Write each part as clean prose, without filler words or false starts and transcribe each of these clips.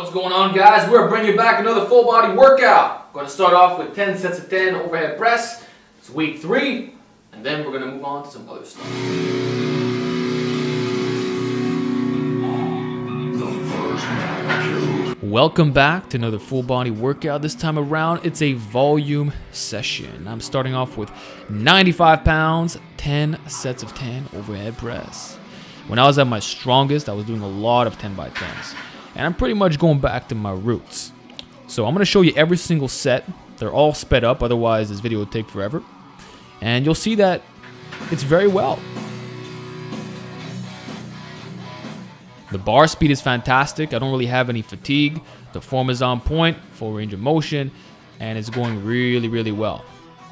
What's going on, guys? We're bringing back another full body workout. Going to start off with 10 sets of 10 overhead press. It's week 3, and then we're going to move on to some other stuff. Welcome back to another full body workout. This time around, it's a volume session. I'm starting off with 95 pounds, 10 sets of 10 overhead press. When I was at my strongest, I was doing a lot of 10 by 10s. And I'm pretty much going back to my roots. So I'm going to show you every single set. They're all sped up, otherwise this video would take forever. And you'll see that it's very well. The bar speed is fantastic. I don't really have any fatigue. The form is on point, full range of motion, and it's going really, really well.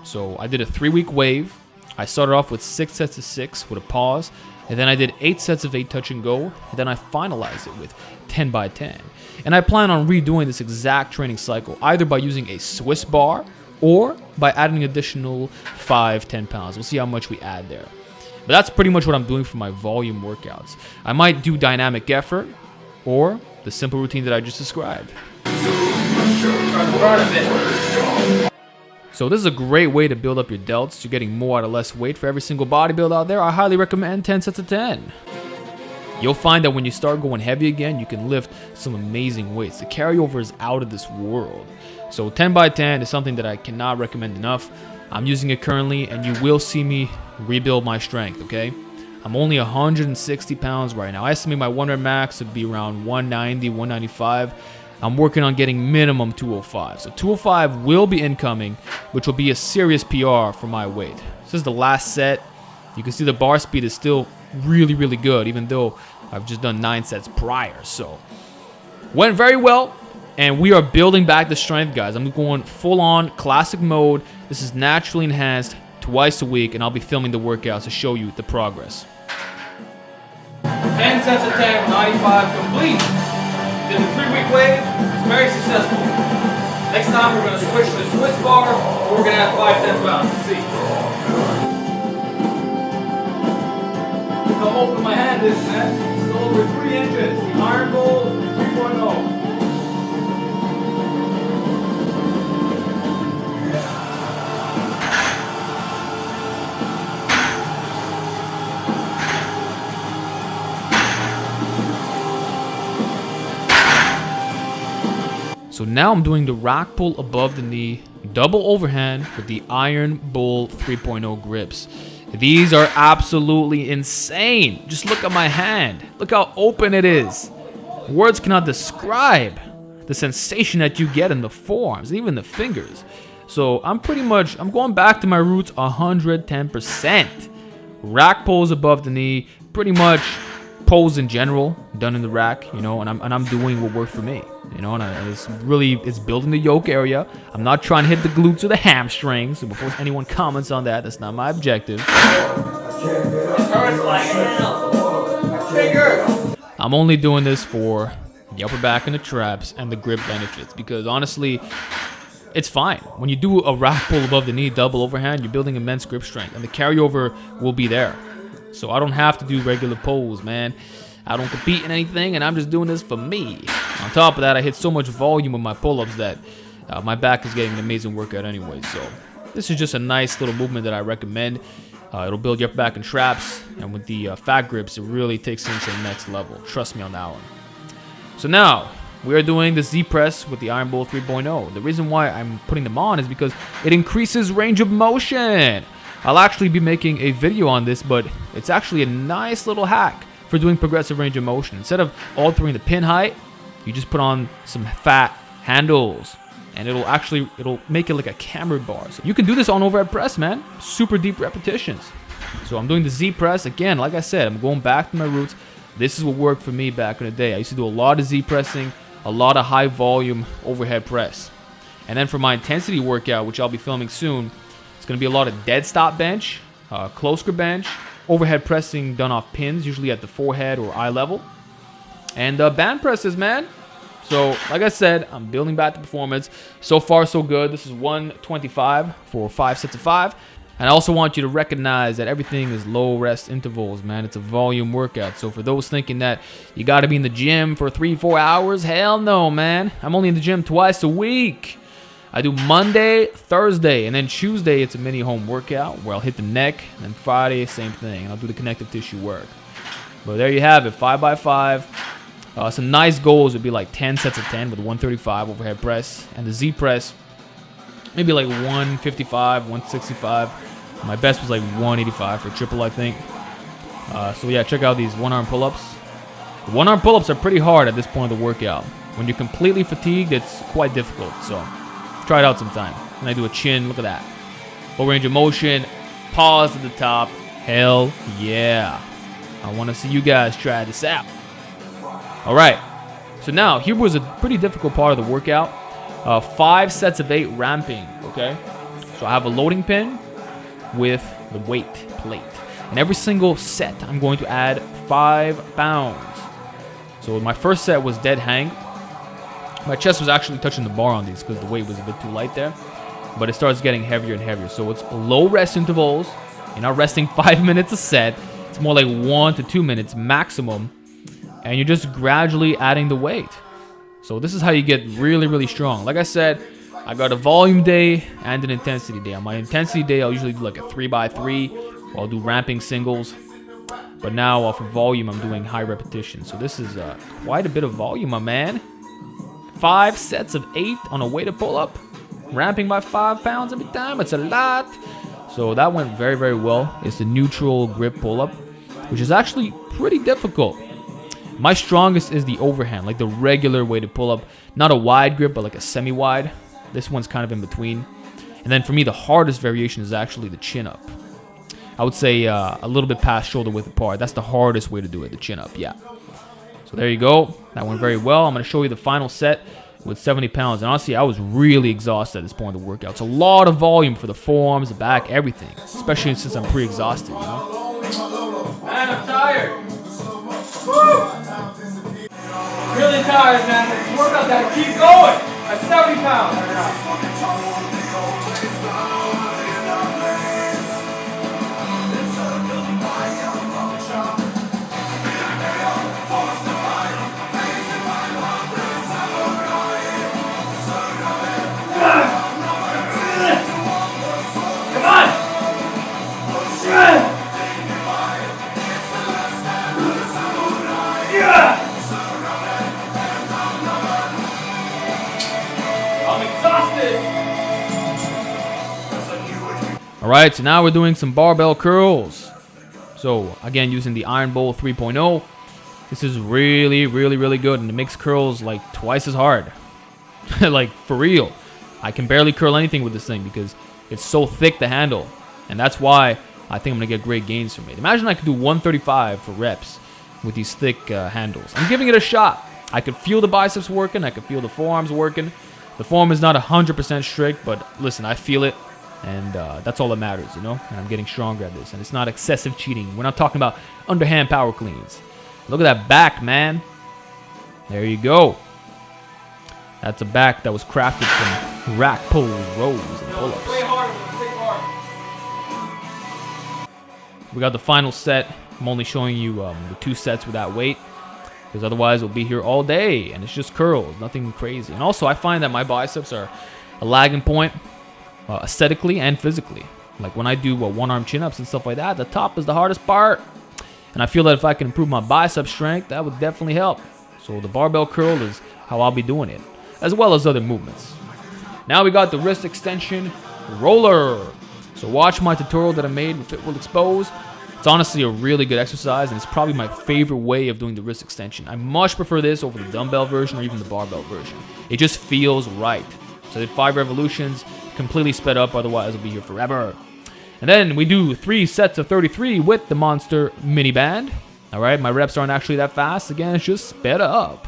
So I did a 3-week wave. I started off with 6 sets of 6 with a pause, and then I did 8 sets of 8 touch and go, and then I finalized it with 10 by 10. And I plan on redoing this exact training cycle, either by using a Swiss bar or by adding an additional 5-10 pounds. We'll see how much we add there. But that's pretty much what I'm doing for my volume workouts. I might do dynamic effort or the simple routine that I just described. So this is a great way to build up your delts. You're getting more out of less weight. For every single bodybuilder out there, I highly recommend 10 sets of 10. You'll find that when you start going heavy again, you can lift some amazing weights. The carryover is out of this world. So 10 by 10 is something that I cannot recommend enough. I'm using it currently, and you will see me rebuild my strength, okay? I'm only 160 pounds right now. I estimate my 1 rep max would be around 190, 195. I'm working on getting minimum 205. So 205 will be incoming, which will be a serious PR for my weight. This is the last set. You can see the bar speed is still really, really good, even though I've just done 9 sets prior. So went very well. And we are building back the strength, guys. I'm going full-on classic mode. This is naturally enhanced twice a week, and I'll be filming the workouts to show you the progress. 10 sets of 10, 95 complete. Did the 3-week wave. It's very successful. Next time we're going to switch to the Swiss bar, or we're going to add 5-10 pounds. Let's see. Look how open my hand is, man. It's over 3 inches. The iron bowl 3.0. So now I'm doing the rack pull above the knee, double overhand with the Iron Bull 3.0 grips. These are absolutely insane. Just look at my hand. Look how open it is. Words cannot describe the sensation that you get in the forearms, even the fingers. So I'm going back to my roots 110%. Rack pulls above the knee, pretty much pulls in general, done in the rack, you know, and I'm doing what worked for me. You know, and it's building the yoke area. I'm not trying to hit the glutes or the hamstrings. So before anyone comments on that, that's not my objective. I'm only doing this for the upper back and the traps and the grip benefits, because honestly, it's fine. When you do a rack pull above the knee, double overhand, you're building immense grip strength, and the carryover will be there. So I don't have to do regular pulls, man. I don't compete in anything, and I'm just doing this for me. On top of that, I hit so much volume with my pull-ups that my back is getting an amazing workout anyway. So this is just a nice little movement that I recommend. It'll build your upper back and traps, and with the fat grips, it really takes things to the next level. Trust me on that one. So now, we are doing the Z press with the Iron Bull 3.0. The reason why I'm putting them on is because it increases range of motion. I'll actually be making a video on this, but it's actually a nice little hack for doing progressive range of motion. Instead of altering the pin height, you just put on some fat handles, and it'll make it like a camera bar. So you can do this on overhead press, man. Super deep repetitions. So I'm doing the Z press again. Like I said, I'm going back to my roots. This is what worked for me back in the day. I used to do a lot of Z pressing, a lot of high volume overhead press. And then for my intensity workout, which I'll be filming soon, it's going to be a lot of dead stop bench, close grip bench, overhead pressing done off pins, usually at the forehead or eye level, and band presses, man. So like I said, I'm building back the performance. So far so good. This is 125 for 5 sets of 5. And I also want you to recognize that everything is low rest intervals, man. It's a volume workout. So for those thinking that you got to be in the gym for 3-4 hours, hell no, man. I'm only in the gym twice a week. I do Monday, Thursday, and then Tuesday it's a mini home workout where I'll hit the neck, and then Friday, same thing. And I'll do the connective tissue work. But there you have it, 5x5. Some nice goals would be like 10 sets of 10 with 135 overhead press. And the Z press, maybe like 155, 165. My best was like 185 for triple, I think. So yeah, check out these one-arm pull-ups. One-arm pull-ups are pretty hard at this point of the workout. When you're completely fatigued, it's quite difficult. So try it out sometime. And I do a chin, look at that. Full range of motion, pause at the top. Hell yeah. I want to see you guys try this out. All right. So now, here was a pretty difficult part of the workout. 5 sets of 8 ramping, okay? So I have a loading pin with the weight plate. And every single set, I'm going to add 5 pounds. So my first set was dead hang. My chest was actually touching the bar on these because the weight was a bit too light there. But it starts getting heavier and heavier. So it's low rest intervals. You're not resting 5 minutes a set. It's more like 1 to 2 minutes maximum. And you're just gradually adding the weight. So this is how you get really, really strong. Like I said, I got a volume day and an intensity day. On my intensity day, I'll usually do like a 3x3. Or I'll do ramping singles. But now for volume, I'm doing high repetition. So this is quite a bit of volume, my man. 5 sets of 8 on a weighted pull-up. Ramping by 5 pounds every time. It's a lot. So that went very, very well. It's the neutral grip pull-up, which is actually pretty difficult. My strongest is the overhand, like the regular weighted pull-up. Not a wide grip, but like a semi-wide. This one's kind of in between. And then for me, the hardest variation is actually the chin-up. I would say a little bit past shoulder width apart. That's the hardest way to do it, the chin-up, yeah. So there you go. That went very well. I'm going to show you the final set with 70 pounds. And honestly, I was really exhausted at this point of the workout. It's a lot of volume for the forearms, the back, everything. Especially since I'm pre-exhausted, you know? Man, I'm tired. Woo! Really tired, man. This workout gotta keep going. At 70 pounds right now. Alright, so now we're doing some barbell curls. So, again, using the Iron Bowl 3.0. This is really, really, really good, and it makes curls like twice as hard. Like, for real. I can barely curl anything with this thing because it's so thick, the handle. And that's why I think I'm going to get great gains from it. Imagine I could do 135 for reps with these thick handles. I'm giving it a shot. I could feel the biceps working. I could feel the forearms working. The forearm is not 100% strict, but listen, I feel it. And that's all that matters, you know? And I'm getting stronger at this. And it's not excessive cheating. We're not talking about underhand power cleans. Look at that back, man. There you go. That's a back that was crafted from rack pulls, rows, and pull-ups. We got the final set. I'm only showing you the 2 sets with that weight, because otherwise we'll be here all day, and it's just curls, nothing crazy. And also, I find that my biceps are a lagging point, aesthetically and physically. Like when I do one-arm chin-ups and stuff like that, the top is the hardest part. And I feel that if I can improve my bicep strength, that would definitely help. So the barbell curl is how I'll be doing it, as well as other movements. Now we got the wrist extension roller. So watch my tutorial that I made with Fit Will Expose. It's honestly a really good exercise, and it's probably my favorite way of doing the wrist extension. I much prefer this over the dumbbell version or even the barbell version. It just feels right. So I did 5 revolutions, completely sped up, otherwise I'll be here forever. And then we do 3 sets of 33 with the monster Miniband. Alright, my reps aren't actually that fast. Again, it's just sped up.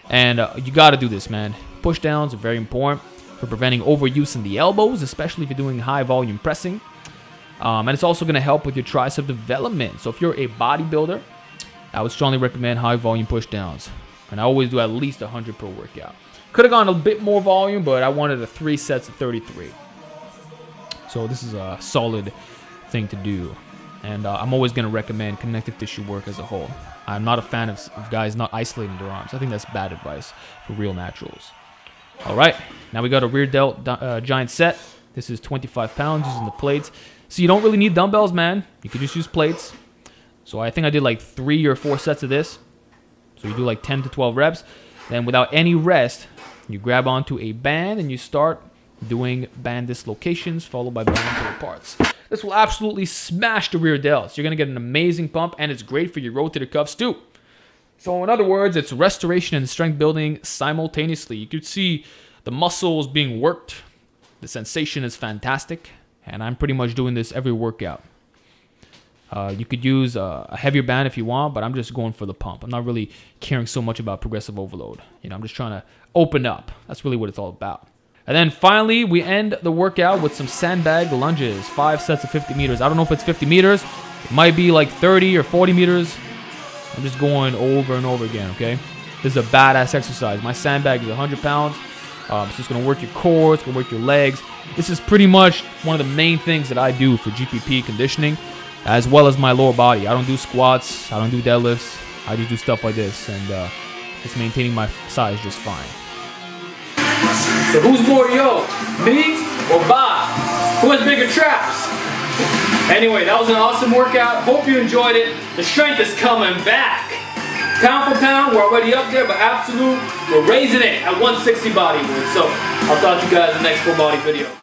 And you gotta do this, man. Pushdowns are very important for preventing overuse in the elbows, especially if you're doing high volume pressing. And it's also gonna help with your tricep development. So if you're a bodybuilder, I would strongly recommend high volume pushdowns. And I always do at least 100 per workout. Could have gone a bit more volume, but I wanted 3 sets of 33. So this is a solid thing to do. And I'm always going to recommend connective tissue work as a whole. I'm not a fan of guys not isolating their arms. I think that's bad advice for real naturals. All right, now we got a rear delt giant set. This is 25 pounds using the plates. So you don't really need dumbbells, man. You could just use plates. So I think I did like 3 or 4 sets of this. So you do like 10 to 12 reps. Then without any rest, you grab onto a band and you start doing band dislocations followed by band pull parts. This will absolutely smash the rear delts. You're going to get an amazing pump, and it's great for your rotator cuffs too. So in other words, it's restoration and strength building simultaneously. You could see the muscles being worked. The sensation is fantastic, and I'm pretty much doing this every workout. You could use a heavier band if you want, but I'm just going for the pump. I'm not really caring so much about progressive overload. You know, I'm just trying to open up. That's really what it's all about. And then finally, we end the workout with some sandbag lunges. 5 sets of 50 meters. I don't know if it's 50 meters. It might be like 30 or 40 meters. I'm just going over and over again, okay? This is a badass exercise. My sandbag is 100 pounds. So it's going to work your core. It's going to work your legs. This is pretty much one of the main things that I do for GPP conditioning, as well as my lower body. I don't do squats. I don't do deadlifts. I just do stuff like this, and it's maintaining my size just fine. So who's more yoked, me or Bob? Who has bigger traps? Anyway, that was an awesome workout. Hope you enjoyed it. The strength is coming back. Pound for pound, we're already up there, but absolute, we're raising it at 160 body weight. So I'll talk to you guys in the next full body video.